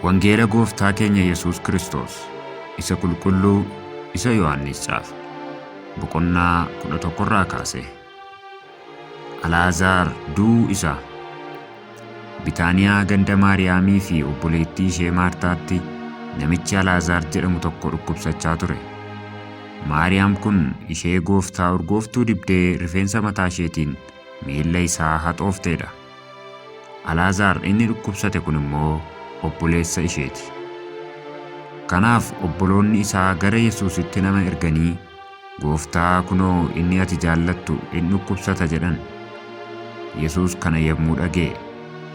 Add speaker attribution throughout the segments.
Speaker 1: Wangeela Gooftaa keenya Yesuus Kiristoos isa qulqulluu isa Yohaannis caafe boqonnaa 11 irraa kaasee Alaazaar du'uu isaa. Bitaaniyaa ganda Maariyaamii fi obboleettii ishee Maartaatti namichi Alaazaar jedhamu tokko dhukkubsachaa ture. Maariyaam kun ishee Gooftaa urgooftuu dibdee rifeensa mataa isheetiin miilla isaa haxoofteedha. Alaazaar inni dhukkubsate kun immoo obboleessa isheeti. Kanaaf obboloonni isaa gara Yesuusitti nama erganii, Gooftaa kunoo inni ati jaallattu inni dhukkubsata jedhan. Yesuus kana yommuu dhaga'e,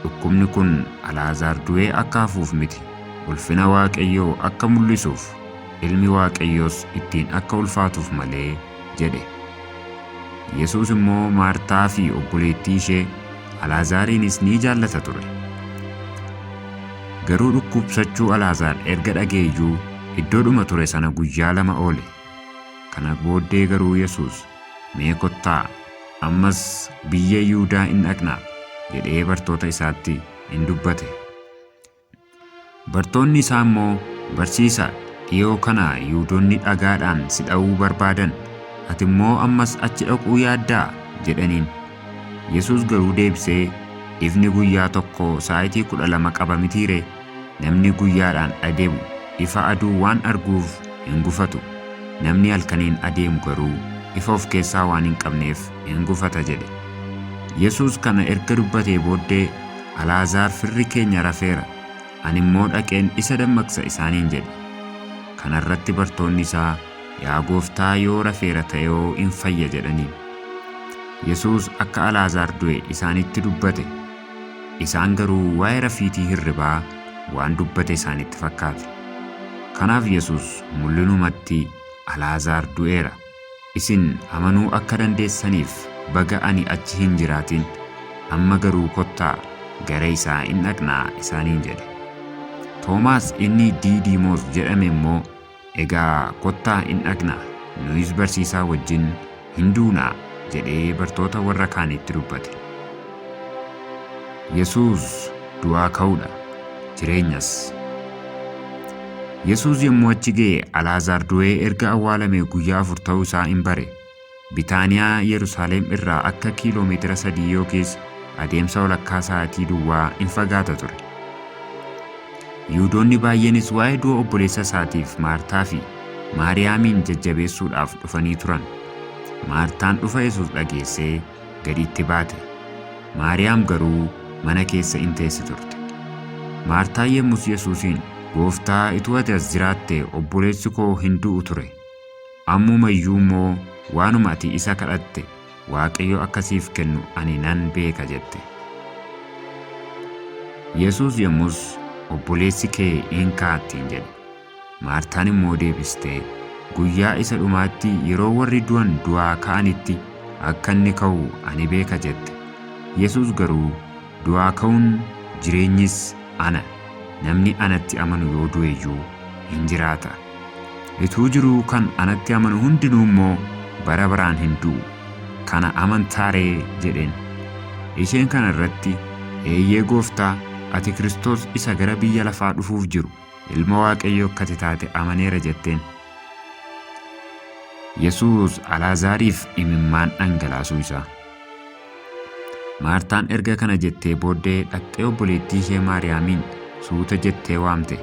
Speaker 1: dhukkubni kun Alaazaar du'ee akka hafuuf miti, ulfina Waaqayyoo akka mul'isuuf, ilmi Waaqayyoos ittiin akka ulfaatuuf malee jedhe. Yesuus immoo Maartaa fi obboleettii ishee Alaazaariinis ni jaallata ture. Garuu dhukkubsachuu Alaazaar erga dhaga'eeyyuu iddoodhuma ture sana guyyaa 2 oole. Kana booddee garuu Yesuus, mee kottaa ammas biyya Yihuudaa in dhaqnaa jedhee bartoota isaatti in dubbate. Bartoonni isaa immoo, barsiisaa, dhiyoo kana Yihuudoonni dhagaadhaan si dha'uu barbaadan, ati immoo ammas achi dhaquu yaaddaa jedhaniin. Yesuus garuu deebisee, ifni guyyaa tokko sa'aatii 12 qaba mitiiree? Namni guyyaadhaan adeemu ifa aduu waan arguuf hin gufatu. Namni halkaniin adeemu garuu ifa of keessaa waan hin qabneef hin gufata jedhe. Yesuus kana erga dubbatee booddee, Alaazaar firri keenya rafeera, ani immoo dhaqeen isa dammaqsa isaaniin jedhe. Kana irratti bartoonni isaa, yaa Gooftaa, yoo rafeera ta'ee in fayya jedhaniin. Yesuus akka Alaazaar du'e isaanitti dubbate. Isaan garuu waa'ee rafiitii hirribaa waan dubbate isaanitti fakkaate. Kanaaf Yesuus mul'inumatti, Alaazaar du'eera, isin amanuu akka dandeessaniif baga ani achi hin jiraatin, amma garuu kottaa gara isaa in dhaqnaa isaaniin jedhe. Toomaas inni Diidimoos jedhame immoo, egaa kottaa in dhaqnaa, nuyis barsiisaa wajjin hin duunaa jedhee bartoota warra kaanitti dubbate. Yesuus du'aa ka'uudha, jireenyas. Yesuus yommuu achi ga'e, Alaazaar du'ee erga awwaalamee guyyaa 4 ta'uu isaa in bare. Bitaaniyaa Yerusaalem irraa akka kiiloomeetira 3 yookiis adeemsa walakkaa sa'aatii duwwaa in fagaata ture. Yihuudoonni baay'eenis waa'ee du'a obboleessa isaatiif Maartaa fi Maariyaamiin jajjabeessuudhaaf dhufanii turan. Maartaan dhufa Yesuus dhageessee gadiitti baate. Maariyaam garuu mana keessa in teessi turte. Maartaan yommus Yesuusiin, Gooftaa, utuu ati as jiraattee obboleessi koo hin du'u ture. Ammuma iyyuu immoo waanuma ati isa kadhatte Waaqayyo akkasiif kennu ani nan beeka jette. Yesuus yommus, obboleessi kee in ka'attiin jedhe. Maartaan immoo deebistee, guyyaa isa dhumaatti yeroo warri du'an du'aa ka'anitti akka inni ka'u ani beeka jette. Yesuus garuu, du'aa ka'uun jireenyis ana. Namni anatti amanu yoo du'e iyyuu hin jiraata. Utuu jiruu kan anatti amanu hundinuu immoo bara baraan hin du'u. Kana amantaaree jedheen. Isheen kana irratti, eeyyee Gooftaa, ati Kiristoos isa gara biyya lafaa dhufuuf jiru, Ilma Waaqayyoo akka taate amaneera jetteen. Yesuus Alaazaariif imimmaan dhangalaasuu isaa. Maartaan erga kana jettee booddee dhaqxee obboleettii ishee Maariyaamiin suuta jettee waamte.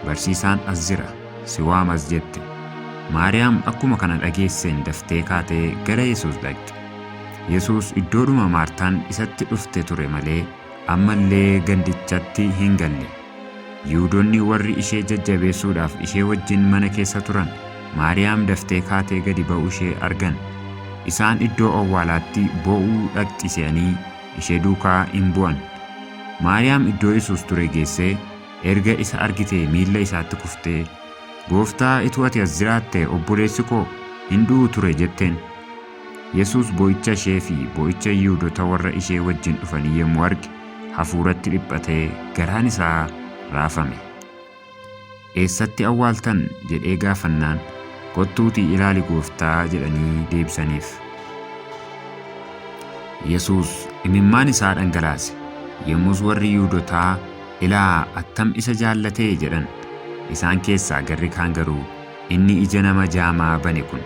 Speaker 1: Barsiisaan as jira, si waamas jette. Maariyaam akkuma kana dhageesseen daftee kaatee gara Yesuus dhaqxe. Yesuus iddoodhuma Maartaan isatti dhufte ture malee ammallee gandichatti hin galle. Yihuudoonni warri ishee jajjabeessuudhaaf ishee wajjin mana keessa turan, Maariyaam daftee kaatee gadi ba'uu ishee argan. Isaan iddoo awwaalaatti boo'uu dhaqxi se'anii ishee duukaa in bu'an. Maariyaam iddoo Yesuus ture geessee erga isa argitee miilla isaatti kuftee, Gooftaa, utuu ati as jiraattee obboleessi koo hin du'u ture jetteen. Yesuus boo'icha ishee fi boo'icha Yihuudoota warra ishee wajjin dhufanii yommuu arge, hafuuratti dhiphatee garaan isaa raafame. Eessatti awwaaltan jedhee gaafannaan, kottuutii ilaali Gooftaa jedhanii deebisaniif. Yesuus imimmaan isaa dhangalaase. Yommus warri Yihuudootaa ilaa attam isa jaallatee jedhan. Isaan keessaa garri kaan garuu, inni ija nama jaamaa bane kun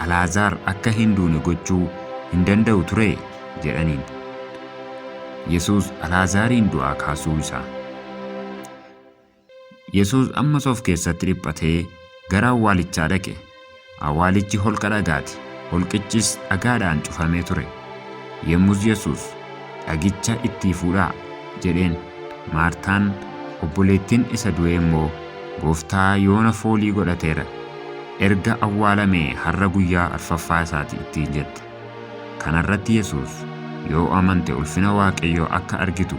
Speaker 1: Alaazaar akka hin duune gochuu hin danda'u ture jedhaniin. Yesuus Alaazaarin du'aa kaasuu isaa. Yesuus ammas of keessatti dhiphatee gara awwaalichaa dhaqe. Awwaalichi holqa dhagaati. Holqichis dhagaadhaan cufamee ture. Yommus Yesuus, dhagicha itti fuudhaa jedheen. Maartaan obboleettiin isa du'e immoo, Gooftaa, yoona foolii godhateera. Erga awwaalamee har'a guyyaa arfaffaa isaati ittiin jette. Kana irratti Yesuus, yoo amante ulfina Waaqayyoo akka argitu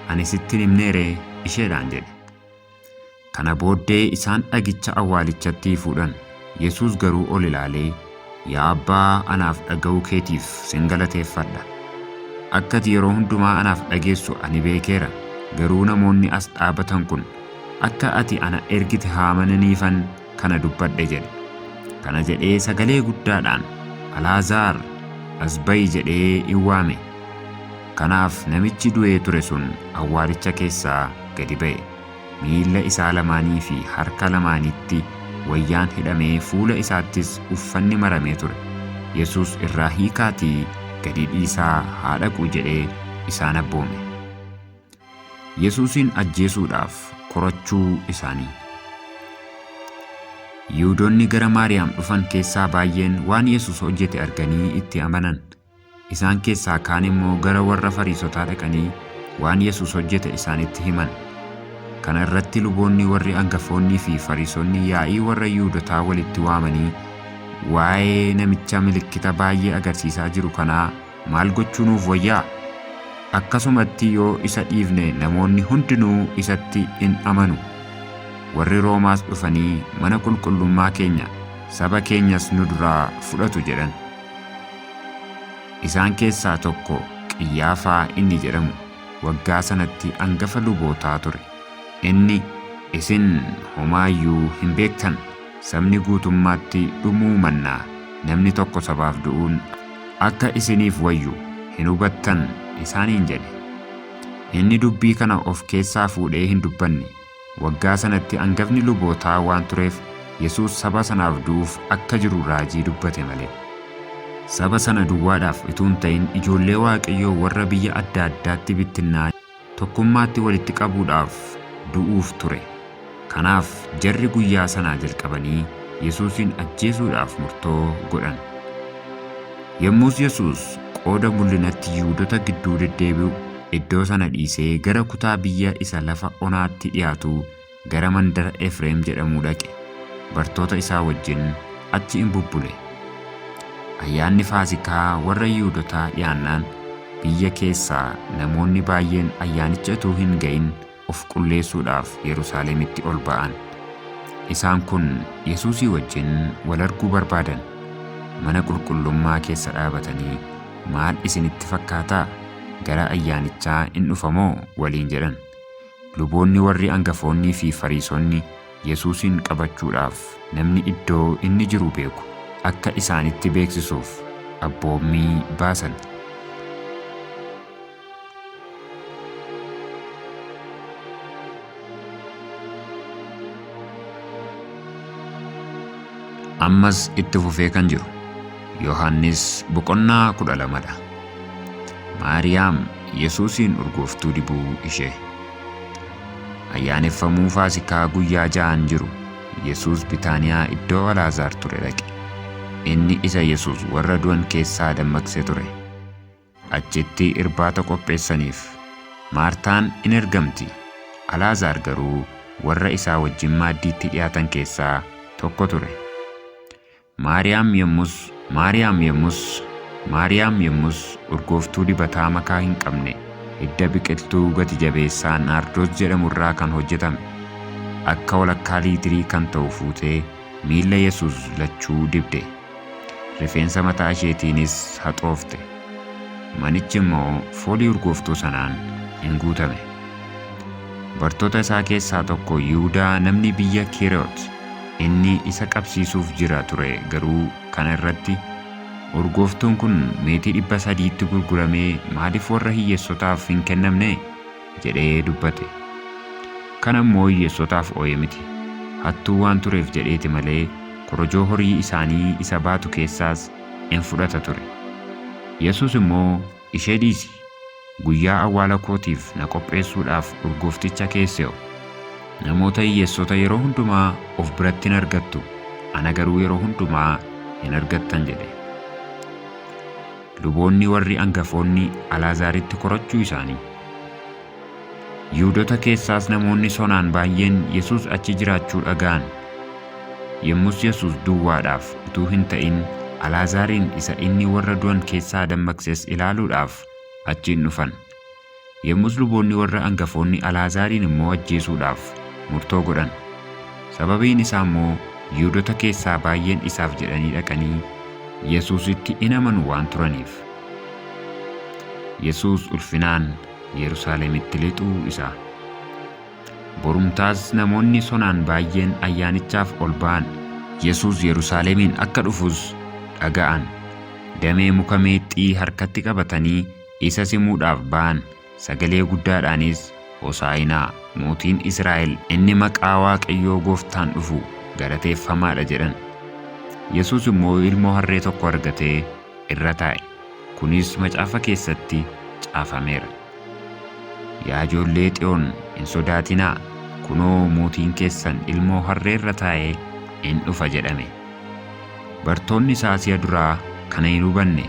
Speaker 1: ani sitti hin himneeree isheedhaan jedhe. Kana booddee isaan dhagicha awwaalichatti fuudhan. Yesuus garuu ol ilaalee, yaa Abbaa, anaaf dhaga'uu keetiif sin galateeffadha. Akka ati yeroo hundumaa anaaf dhageessu ani beekeera. Garuu namoonni as dhaabatan kun akka ati ana ergite haa amananiifan kana dubbadhe jedhe. Kana jedhee sagalee guddaadhaan, Alaazaar, as ba'i jedhee in waame. Kanaaf namichi du'ee ture sun awwaalicha keessaa gadi ba'e. Miilla isaa lamaanii fi harka lamaanitti wayyaan hidhamee, fuula isaattis uffanni maramee ture. Yesuus irraa hiikaatii gadi dhiisaa haa dhaqu jedhee isaan abboome. Yesuusin ajjeesuudhaaf korachuu isaanii. Yihuudoonni gara Maariyaam dhufan keessaa baay'een waan Yesuus hojjete arganii itti amanan. Isaan keessaa kaan immoo gara warra Fariisotaa dhaqanii waan Yesuus hojjete isaanitti himan. Kana irratti luboonni warri hangafoonnii fi Fariisonni yaa'ii warra Yihuudotaa walitti waamanii, waa'ee namicha milikkita baay'ee agarsiisaa jiru kanaa maal gochuu nuuf wayyaa? Akkasumatti yoo isa dhiifne namoonni hundinuu isatti in amanu. Warri Roomaas dhufanii mana qulqullummaa keenya, saba keenyas nu duraa fudhatu jedhan. Isaan keessaa tokko Qiyyaafaa inni jedhamu waggaa sanatti hangafa lubootaa ture. Inni, isin homaayyuu hin beektan, sabni guutummaatti dhumuu mannaa namni tokko sabaaf du'uun akka isiniif wayyu hin hubattan isaaniin jedhe. Inni dubbii kana of keessaa fuudhee hin dubbanne. Waggaa sanatti hangafni lubootaa waan tureef Yesuus saba sanaaf du'uuf akka jiru raajii dubbate malee. Saba sana duwwaadhaaf utuu hin ta'in ijoollee Waaqayyoo warra biyya adda addaatti bittinnaa'an tokkummaatti walitti qabuudhaaf du'uuf ture. Kanaaf jarri guyyaa sanaa jalqabanii Yesuusin ajjeesuudhaaf murtoo godhan. Yommus Yesuus qooda mul'inatti Yihuudoota gidduu deddeebi'u iddoo sana dhiisee gara kutaa biyya isa lafa onaatti dhiyaatu gara mandara Efreem jedhamuu dhaqe. Bartoota isaa wajjin achi in bubbule. Ayyaanni Faasikaa warra Yihuudotaa dhiyaannaan biyya keessaa namoonni baay'een ayyaanicha utuu hin ga'in of qulleessuudhaaf Yerusaalemitti ol ba'an. Isaan kun Yesuusii wajjin wal arguu barbaadan. Mana qulqullummaa keessa dhaabatanii, maal isinitti fakkaataa? Gara ayyaanichaa in dhufamoo waliin jedhan. Luboonni warri hangafoonnii fi Fariisonni Yesuusin qabachuudhaaf namni iddoo inni jiru beeku akka isaanitti beeksisuuf abboommii baasan. Ammas itti fufee kan jiru Yohannis boqonnaa 12dha. Maariyaam Yesuusin urgooftuu dibuu ishee. Ayyaaneffamuu Faasikaa guyyaa 6 jiru Yesuus Bitaaniyaa iddoo Alaazaar ture dhaqe. Inni isa Yesuus warra du'an keessaa dammaqse ture. Achitti irbaata qopheessaniif. Maartaan in ergamti. Alaazaar garuu warra isaa wajjin maaddiitti dhiyaatan keessaa tokko ture. Maariyaam yommus urgooftuu dibataa makaa hin qabne hidda biqiltuu gati jabeessaa naardoos jedhamu irraa kan hojjetame akka walakkaa liitirii kan ta'u fuutee miilla Yesuus lachuu dibde. Rifeensa mataa isheetiinis haxoofte. Manichi immoo foolii urgooftuu sanaan in guutame. Bartoota isaa keessaa tokko Yihuudaa namni biyya Kiiroot inni isa qabsiisuuf jira ture. Garuu kana irratti urgooftuun kun meetii 300tti gurguramee maaliif warra hiyyeessotaaf hin kennamne jedhee dubbate. Kana immoo hiyyeessotaaf oo'e miti. Hattuu waan tureef jedheeti malee korojoo horii isaanii isa baatu keessaas in fudhata ture. Yesuus immoo, ishee dhiisi, guyyaa awwaala kootiif na qopheessuudhaaf urgoofticha keesse'o. Namoota hiyyeessota yeroo hundumaa of biratti hin argattu, ana garuu yeroo hundumaa hin argattan jedhe. Luboonni warri angafoonni Alaazaaritti korachuu isaanii. Yihuudoota keessaas namoonni sonaan baay'een Yesuus achi jiraachuu dhaga'an. Yommus Yesuus duwwaadhaaf utuu hin ta'in Alaazaarin isa inni warra du'an keessaa dammaqses ilaaluudhaaf achiin dhufan. Yommus luboonni warra angafoonni Alaazaarin immoo ajjeesuudhaaf murtoo godhan. Sababiin isaa immoo Yihuudoota keessaa baay'een isaaf jedhanii dhaqanii Yesuusitti in amanu waan turaniif. Yesuus ulfinaan Yerusaalemitti lixuu isaa. Borumtaas namoonni sonaan baay'een ayyaanichaaf ol ba'an. Yesuus Yerusaalemiin akka dhufus dhaga'an. Damee muka meexxii harkatti qabatanii isa simuudhaaf ba'an. Sagalee guddaadhaanis, Hosaa'inaa, mootiin Israa'el inni maqaa Waaqayyoo Gooftaan dhufu galateeffamaadha jedhan. Yesuus immoo ilmoo harree tokko argatee irra taa'e. Kunis macaafa keessatti caafameera. Yaa ijoollee Xiyoon hin sodaatinaa, kunoo mootiin keessan ilmoo harree irra taa'ee in dhufa jedhame. Bartoonni isaa si'a duraa kana hin hubanne.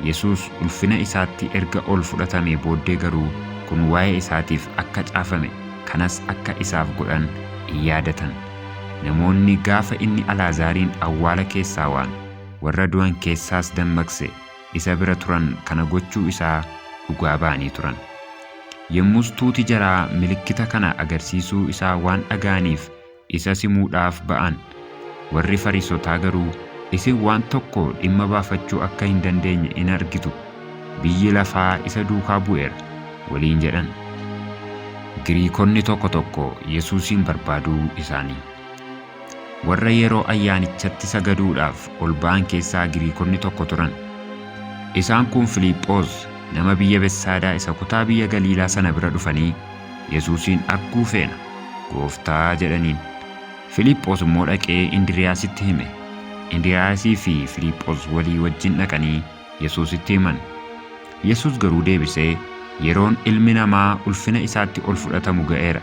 Speaker 1: Yesuus ulfina isaatti erga ol fudhatamee booddee garuu kun waa'ee isaatiif akka caafame, kanas akka isaaf godhan in yaadatan. Namoonni gaafa inni Alaazaarin awwaala keessaa waan warra du'an keessaas dammaqse isa bira turan kana gochuu isaa dhugaa ba'anii turan. Yommus tuuti jaraa milikkita kana agarsiisuu isaa waan dhaga'aniif isa simuudhaaf ba'an. Warri Fariisotaa garuu, isin waan tokko dhimma baafachuu akka hin dandeenye in argitu. Biyyi lafaa isa duukaa bu'eera waliin jedhan. Giriikonni tokko tokko Yesuusin barbaaduu isaanii. Warra yeroo ayyaanichatti sagaduudhaaf ol ba'an keessaa Giriikonni tokko turan. Isaan kun Filiiphoos nama biyya Bessaadaa isa kutaa biyya Galiilaa sana bira dhufanii Yesuusin arguu feena, Gooftaa jedhaniin. Filiiphoos immoo dhaqee Indiriiyaasitti hime. Indiriiyaasii fi Filiiphoos walii wajjin dhaqanii Yesuusitti himan. Yesuus garuu deebisee, yeroon ilmi namaa ulfina isaatti ol fudhatamu ga'eera.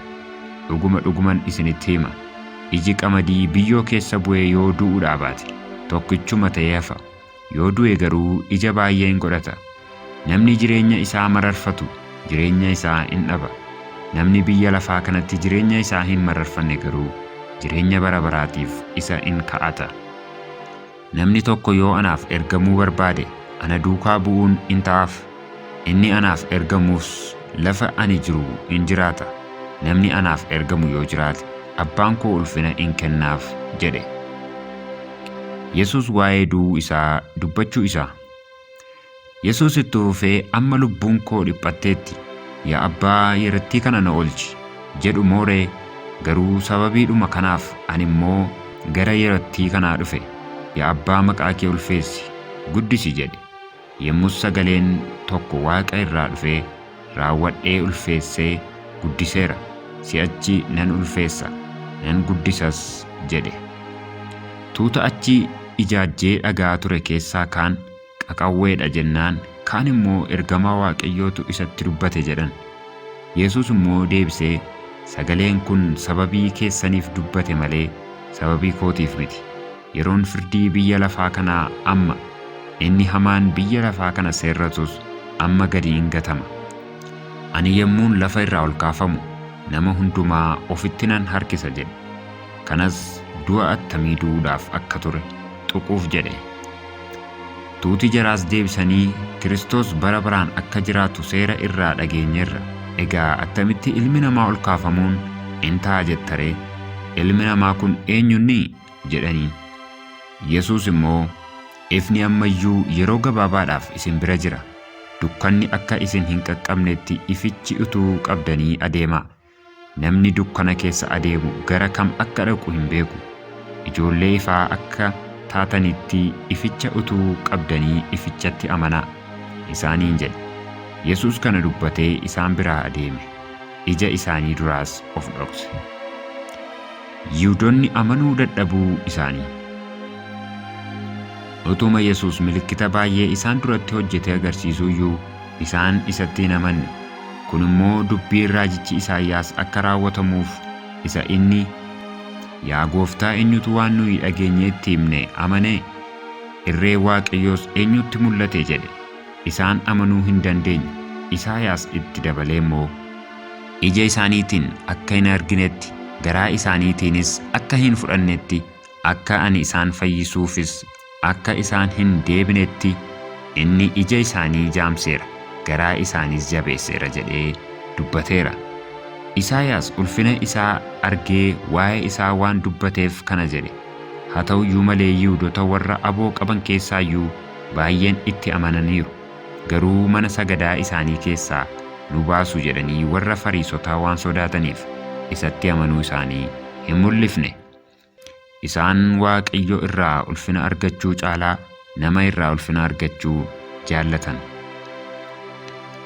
Speaker 1: Dhuguma dhuguman isinitti hima. Iji qamadii biyyoo keessa bu'ee yoo du'uudhaa baate tokkichuma ta'ee hafa. Yoo du'e garuu ija baay'ee in godhata. Namni jireenya isaa mararfatu jireenya isaa in dhaba. Namni biyya lafaa kanatti jireenya isaa hin mararfanne garuu jireenya bara baraatiif isa in ka'ata. Namni tokko yoo anaaf ergamuu barbaade ana duukaa bu'uun in ta'aaf. Inni anaaf ergamuus lafa ani jiru in jiraata. Namni anaaf ergamu yoo jiraate Abbaan koo ulfina in kennaaf jedhe. Yesuus waa'ee du'uu isaa dubbachuu isaa. Yesuus itti fufee, amma lubbuun koo dhiphatteetti, yaa Abbaa yerattii kana na oolchi jedhu mooree, garuu sababiidhuma kanaaf ani immoo gara yerattii kanaa dhufe. Yaa Abbaa maqaa kee ulfeessi, guddisi jedhe. Yommus sagaleen tokko Waaqa irraa dhufee, raawwadhee ulfeessee guddiseera. Si'achi nan ulfeessa, nan guddisas jedhe. Tuuta achi ijaajjee dhagaa ture keessaa kaan qaqawweedha jennaan, kaan immoo ergamaa Waaqayyootu isatti dubbate jedhan. Yesuus immoo deebisee, sagaleen kun sababii keessaniif dubbate malee sababii kootiif miti. Yeroon firdii biyya lafaa kanaa amma, inni hamaan biyya lafaa kana seerratus amma gadi hin gatama. Ani yommuun lafa irraa ol kaafamu nama hundumaa ofitti nan harkisa jedhe. Kanas du'a attamii du'uudhaaf akka ture tuquuf jedhe. Tuuti jaraas deebisanii, Kiristoos bara baraan akka jiraatu seera irraa dhageenyeerra. Egaa attamitti ilmi namaa ol kaafamuun in ta'a jettaree? Ilmi namaa kun eenyunni jedhaniin. Yesuus immoo, ifni ammayyuu yeroo gabaabaadhaaf isin bira jira. Dukkanni akka isin hin qaqqabnetti ifichi utuu qabdanii adeemaa. Namni dukkana keessa adeemu gara kam akka dhaqu hin beeku. Ijoollee ifaa akka taatanitti ificha utuu qabdanii ifichatti amanaa isaaniin jedhe. Yesuus kana dubbatee isaan biraa adeeme. ija isaanii duraas of dhokse. Yihuudoonni amanuu dadhabuu isaanii. Utuma Yesuus milikkita baay'ee isaan duratti hojjete agarsiisuu iyyuu isaan isatti hin amanne. Kun immoo dubbiin raajichi Isaayyaas akka raawwatamuuf isa inni, yaa Gooftaa, eenyutu waan nuyi dhageenye itti himne amane? Irree Waaqayyoos eenyutti mul'ate jedhe. Isaan amanuu hin dandeenye. Isaayyaas itti dabalee immoo, ija isaaniitiin akka hin arginetti, garaa isaaniitiinis akka hin fudhannetti, akka ani isaan fayyisuufis akka isaan hin deebinetti inni ija isaanii jaamseera, garaa isaaniis jabeesseera jedhee dubbateera. Isaayyaas ulfina isaa argee waa'ee isaa waan dubbateef kana jedhe. Haa ta'u iyyuu malee Yihuudoota warra aboo qaban keessaayyuu baay'een itti amananiiru. Garuu mana sagadaa isaanii keessaa nu baasu jedhanii warra Fariisotaa waan sodaataniif isatti amanuu isaanii hin mul'ifne. Isaan Waaqayyo irraa ulfina argachuu caalaa nama irraa ulfina argachuu jaallatan.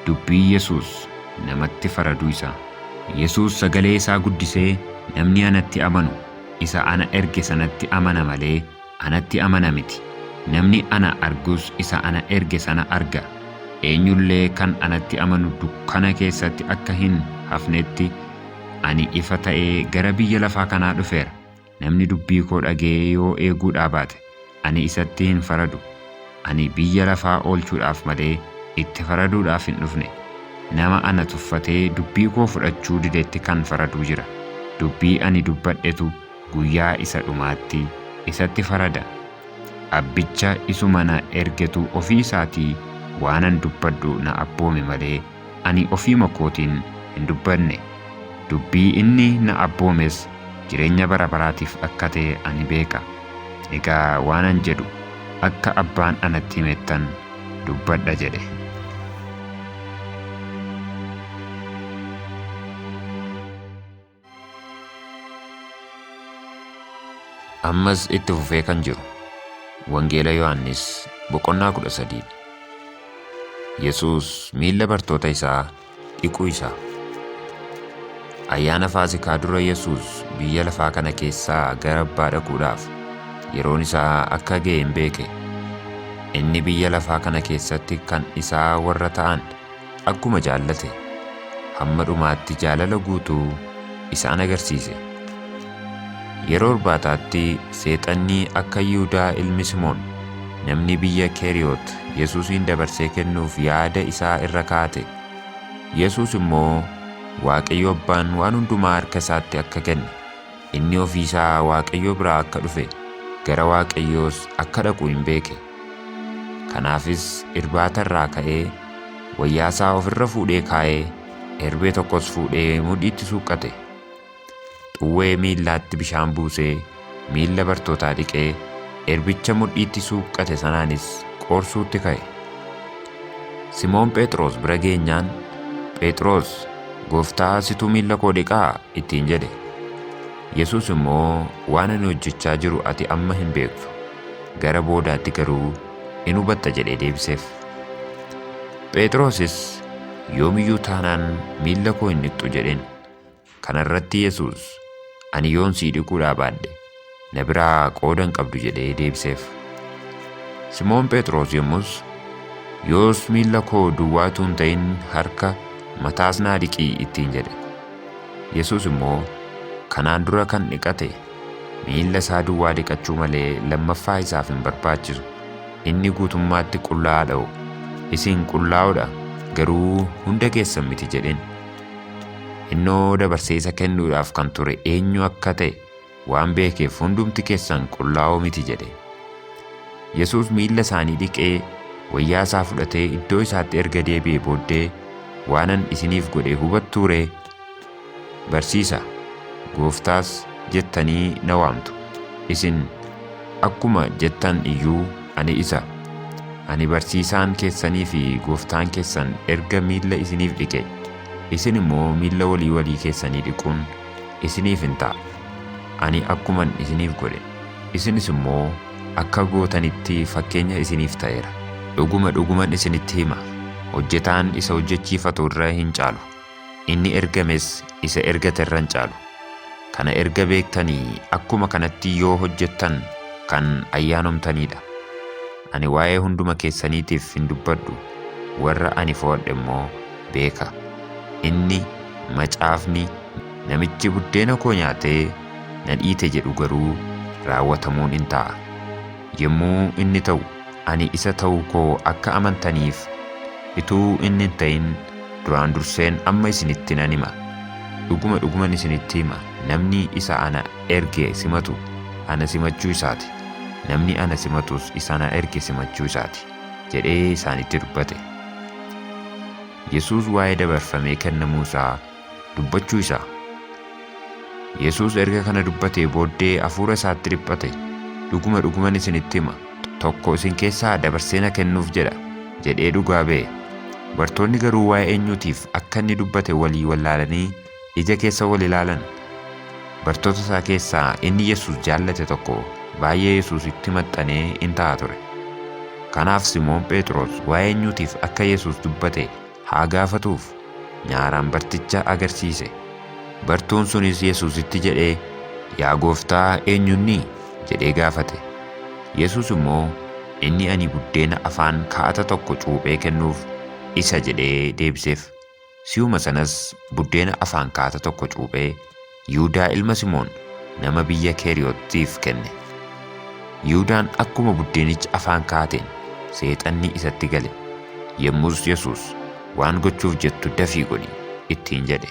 Speaker 1: Dubbii Yesuus namatti faraduu isaa. Yesuus sagalee isaa guddisee, namni anatti amanu isa ana erge sanatti amana malee anatti amana miti. Namni ana argus isa ana erge sana arga. Eenyullee kan anatti amanu dukkana keessatti akka hin hafnetti ani ifa ta'ee gara biyya lafaa kanaa dhufeera. Namni dubbii koo dhagee yoo eeguudhaa baate ani isatti hin faradu. Ani biyya lafaa oolchuudhaaf malee itti faraduudhaaf hin dhufne. Nama ana tuffatee dubbii koo fudhachuu didetti kan faraduu jira. Dubbii ani dubbadhetu guyyaa isa dhumaatti isatti farada. Abbicha isuma na ergetu ofii isaatii waanan dubbadhu na abboome malee ani ofii kootiin hin dubbanne. Dubbii inni na abboomes jireenya bara baraatiif akka ta'e ani beeka. Egaa waanan jedhu akka abbaan anatti himettan dubbadha jedhe. Ammas itti fufee kan jiru Wangeela Yohaannis boqonnaa 13. Yesuus miilla bartoota isaa dhiquu isaa. Ayyaana Faasikaa dura Yesuus biyya lafaa kana keessaa gara Abbaa dhaquudhaaf yeroon isaa akka ga'e hin beeke. Inni biyya lafaa kana keessatti kan isaa warra ta'an akkuma jaallate hamma dhumaatti jaalala guutuu isaan agarsiise. Yeroo irbaataatti Seexanni akka Yihuudaa ilmi Simoon namni biyya Keriyoot Yesuusin dabarsee kennuuf yaada isaa irra kaa'ate. Yesuus immoo Waaqayyo Abbaan waan hundumaa harka isaatti akka kenne, inni ofii isaa Waaqayyo biraa akka dhufe, gara Waaqayyoos akka dhaqu hin beeke. Kanaafis irbaata irraa ka'ee wayyaa isaa ofirra fuudhee kaa'ee erbee tokkos fuudhee mudhiitti suuqqate. Xuwwee miillaatti bishaan buusee miilla bartootaa dhiqee erbicha mudhiitti suuqqate sanaanis qoorsuutti ka'e. Simoon Phexros bira geenyaan, Phexros, Gooftaa, situ miilla koo dhiqaa ittiin jedhe. Yesuus immoo, waan ani hojjechaa jiru ati amma hin beektu, gara boodaatti garuu in hubatta jedhee deebiseef. Phexrosis yoomiyyuu taanaan miilla koo hin dhiqxu jedheen. Kana irratti Yesuus, ani yoon sii dhiquudhaa baadhe na biraa qooda hin qabdu jedhee deebiseef. Simoon Phexros yommus, yoos miilla koo duwwaatu hin ta'in harka, mataas naa dhiqii ittiin jedhe. Yesuus immoo kanaan dura kan dhiqate miilla isaa duwwaa dhiqachuu malee lammaffaa isaaf hin barbaachisu. Inni guutummaatti qullaa'aadha. Isin qullaa'oodha, garuu hunda keessan miti jedheen. Innoo dabarsee isa kennuudhaaf kan ture eenyu akka ta'e waan beekeef hundumti keessan qullaa'oo miti jedhe. Yesuus miilla isaanii dhiqee wayyaa isaa fudhatee iddoo isaatti erga deebi'ee booddee, waanan isiniif godhe hubattuu ree? Barsiisa, Gooftaas jettanii na waamtu. Isin akkuma jettan iyyuu ani isa. Ani barsiisaan keessanii fi Gooftaan keessan erga miilla isiniif dhiqe, isin immoo miilla walii keessanii dhiquun isiniif hin ta'a. Ani akkuman isiniif godhe, isinis immoo akka gootanitti fakkeenya isiniif ta'eera. Dhuguman isinitti hima, hojjetaan isa hojjechiifatu irra hin caalu. inni ergames isa ergate irra hin caalu. Kana erga beektanii akkuma kanatti yoo hojjettan kan ayyaanomtaniidha. Ani waa'ee hunduma keessaniitiif hin dubbadhu, warra ani fo'adhe immoo beeka. Inni macaafni namichi buddeena koo nyaatee na dhiite jedhu garuu raawwatamuun in ta'a. Yommuu inni ta'u ani isa ta'uu koo akka amantaniif ituu inni hin ta'in duraan durseen amma isinitti nan hima. Dhuguman isinitti hima, namni isa ana erge simatu ana simachuu isaati. Namni ana simatus isa na erge simachuu isaati jedhee isaanitti dubbate. Yesuus waa'ee dabarfamee kennamuu isaa dubbachuu isaa. Yesuus erga kana dubbatee booddee hafuura isaatti dhiphate. Dhuguman isinitti hima, tokko isin keessaa dabarsee na kennuuf jedha jedhee dhugaa ba'e. Bartoonni garuu waa'ee eenyuutiif akka inni dubbate walii wallaalanii ija keessa wal ilaalan. Bartoota isaa keessaa inni Yesuus jaallate tokko baay'ee Yesuusitti maxxanee in ta'a ture. Kanaaf Simoon Phexros waa'ee eenyuutiif akka Yesuus dubbate haa gaafatuuf nyaaraan barticha agarsiise. Bartuun sunis Yesuusitti jedhee, yaa Gooftaa, eenyunni jedhee gaafate. Yesuus immoo, inni ani buddeena afaan kaa'ata tokko cuuphee kennuuf isa jedhee deebiseef. Si'uma sanas buddeena afaan kaa'ata tokko cuuphee Yihuudaa ilma Simoon nama biyya Keeriyoottiif kenne. Yihuudaan akkuma buddeenicha afaan kaa'ateen seexanni isatti gale. Yommus Yesuus, waan gochuuf jettu dafii godhi ittiin jedhe.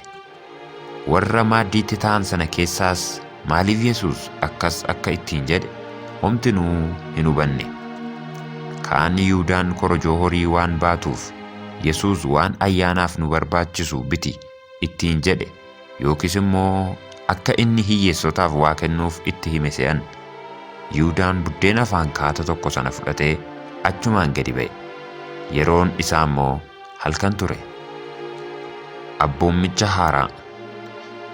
Speaker 1: Warra maaddiitti ta'an sana keessaas maaliif Yesuus akkas akka ittiin jedhe homtinuu hin hubanne. Kaan Yihuudaan korojoo horii waan baatuuf Yesuus waan ayyaanaaf nu barbaachisu biti ittiin jedhe, yookiis immoo akka inni hiyyeessotaaf waa kennuuf itti hime se'an. Yihuudaan buddeena afaan kaa'ata tokko sana fudhatee achumaan gadi ba'e. Yeroon isaa immoo halkan ture. Abboommicha haaraa.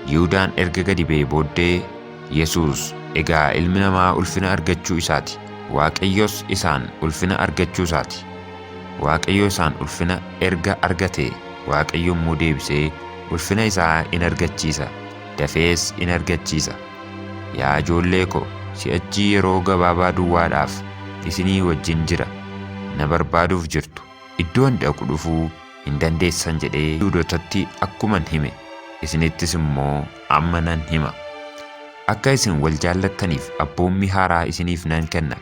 Speaker 1: Yihuudaan erga gadi ba'e booddee Yesuus, egaa ilmi namaa ulfina argachuu isaati, Waaqayyos isaan ulfina argachuu isaati. Waaqayyo isaan ulfina erga argate, Waaqayyo immoo deebisee ulfina isaa in argachiisa, dafees in argachiisa. Yaa ijoollee ko, si'achi yeroo gabaabaa duwwaadhaaf isinii wajjin jira. Na barbaaduuf jirtu. Iddoon dhaqu dhufuu hin dandeessan jedhee Yihuudootatti akkuman hime, isinittis immoo amma nan hima. Akka isin wal jaallattaniif abboommi haaraa isiniif nan kenna.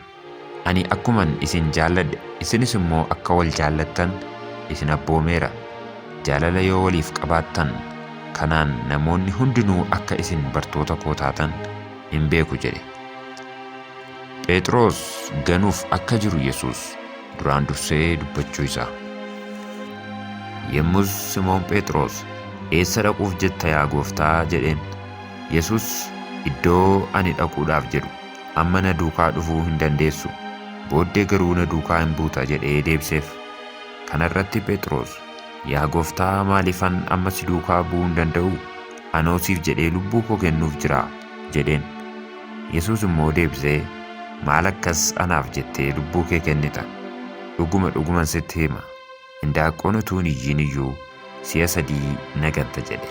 Speaker 1: Ani akkuman isin jaalladhe, isinis immoo akka wal jaallattan isin abboomeera. Jaalala yoo waliif qabaattan, kanaan namoonni hundinuu akka isin bartoota koo taatan hin beeku jedhe. Phexros ganuuf akka jiru Yesuus duraan dursee dubbachuu isaa. Yommus Simoon Phexros, eessa dhaquuf jetta yaa Gooftaa jedheen. Yesuus, iddoo ani dhaquudhaaf jedhu amma na duukaa dhufuu hin dandeessu, booddee garuu na duukaa hin buuta jedhee deebiseef. Kana irratti Phexros, yaa Gooftaa, maaliifan amma si duukaa bu'uu hin danda'u? Anoo siif jedhee lubbuu koo kennuuf jira jedheen. Yesuus immoo deebisee, maal akkas anaaf jettee lubbuu kee kennita? Dhuguman sitti hima, indaaqqoon utuu hin iyyiin iyyuu si'a 3 na ganta jedhe.